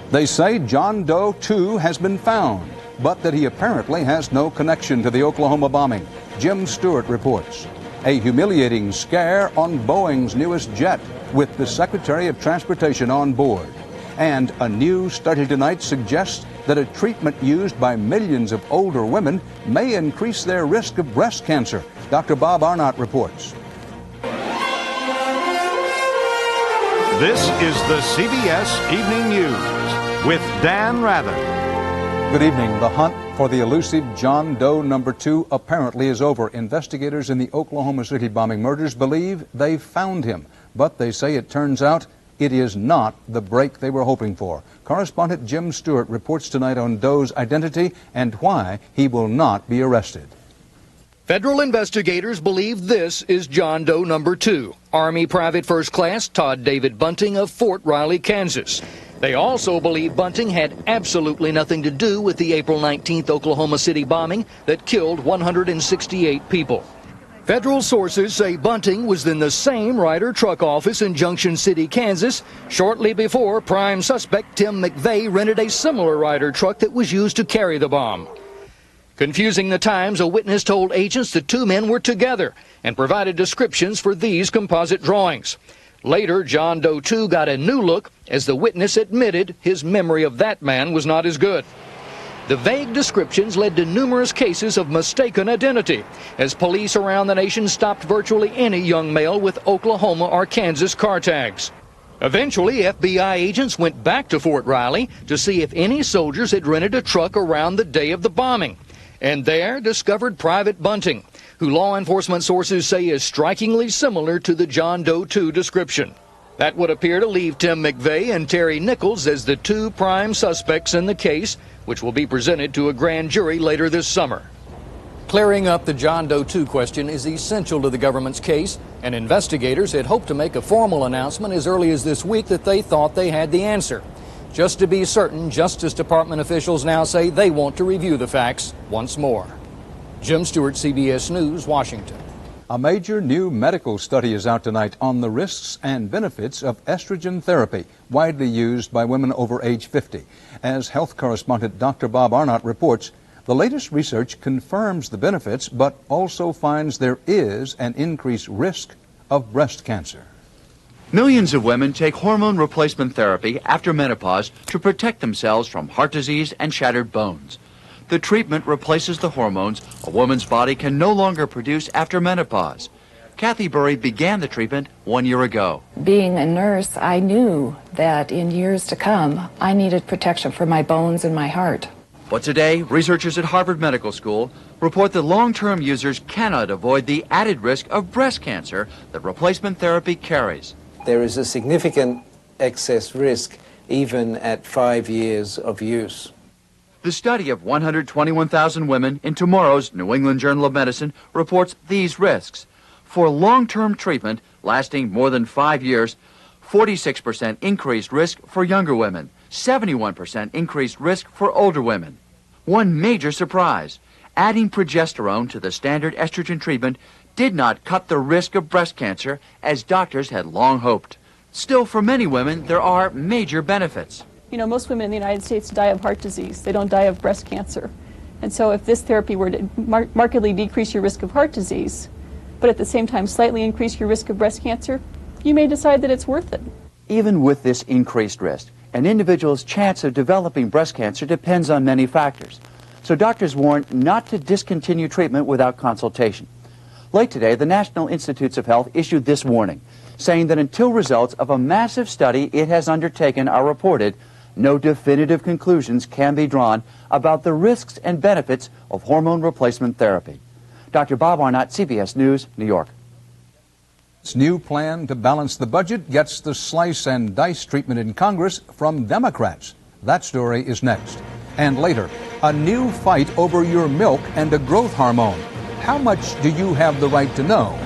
They say John Doe 2 has been found, but that he apparently has no connection to the Oklahoma bombing. Jim Stewart reports. A humiliating scare on Boeing's newest jet with the Secretary of Transportation on board. And a new study tonight suggests that a treatment used by millions of older women may increase their risk of breast cancer. Dr. Bob Arnott reports. This is the CBS Evening News with Dan Rather. Good evening. The hunt for the elusive John Doe number 2 apparently is over. Investigators in the Oklahoma City bombing murders believe they've found him, but they say it turns out it is not the break they were hoping for. Correspondent Jim Stewart reports tonight on Doe's identity and why he will not be arrested. Federal investigators believe this is John Doe number 2, Army Private First Class Todd David Bunting of Fort Riley, Kansas. They also believe Bunting had absolutely nothing to do with the April 19th Oklahoma City bombing that killed 168 people. Federal sources say Bunting was in the same Ryder truck office in Junction City, Kansas, shortly before prime suspect Tim McVeigh rented a similar Ryder truck that was used to carry the bomb. Confusing the times, a witness told agents the two men were together and provided descriptions for these composite drawings. Later, John Doe 2 got a new look as the witness admitted his memory of that man was not as good. The vague descriptions led to numerous cases of mistaken identity, as police around the nation stopped virtually any young male with Oklahoma or Kansas car tags. Eventually, FBI agents went back to Fort Riley to see if any soldiers had rented a truck around the day of the bombing, and there discovered Private Bunting, who law enforcement sources say is strikingly similar to the John Doe 2 description. That would appear to leave Tim McVeigh and Terry Nichols as the two prime suspects in the case, which will be presented to a grand jury later this summer. Clearing up the John Doe 2 question is essential to the government's case, and investigators had hoped to make a formal announcement as early as this week that they thought they had the answer. Just to be certain, Justice Department officials now say they want to review the facts once more. Jim Stewart, CBS News, Washington. A major new medical study is out tonight on the risks and benefits of estrogen therapy, widely used by women over age 50. As health correspondent Dr. Bob Arnott reports, the latest research confirms the benefits, but also finds there is an increased risk of breast cancer. Millions of women take hormone replacement therapy after menopause to protect themselves from heart disease and shattered bones. The treatment replaces the hormones a woman's body can no longer produce after menopause. Kathy Burry began the treatment 1 year ago. Being a nurse, I knew that in years to come, I needed protection for my bones and my heart. But today, researchers at Harvard Medical School report that long-term users cannot avoid the added risk of breast cancer that replacement therapy carries. There is a significant excess risk even at 5 years of use. The study of 121,000 women in tomorrow's New England Journal of Medicine reports these risks. For long-term treatment lasting more than 5 years, 46% increased risk for younger women, 71% increased risk for older women. One major surprise, adding progesterone to the standard estrogen treatment did not cut the risk of breast cancer as doctors had long hoped. Still, for many women, there are major benefits. You know, most women in the United States die of heart disease. They don't die of breast cancer. And so if this therapy were to markedly decrease your risk of heart disease, but at the same time slightly increase your risk of breast cancer, you may decide that it's worth it. Even with this increased risk, an individual's chance of developing breast cancer depends on many factors. So doctors warn not to discontinue treatment without consultation. Late today, the National Institutes of Health issued this warning, saying that until results of a massive study it has undertaken are reported, no definitive conclusions can be drawn about the risks and benefits of hormone replacement therapy. Dr. Bob Arnott, CBS News, New York. Its new plan to balance the budget gets the slice and dice treatment in Congress from Democrats. That story is next. And later, a new fight over your milk and a growth hormone. How much do you have the right to know?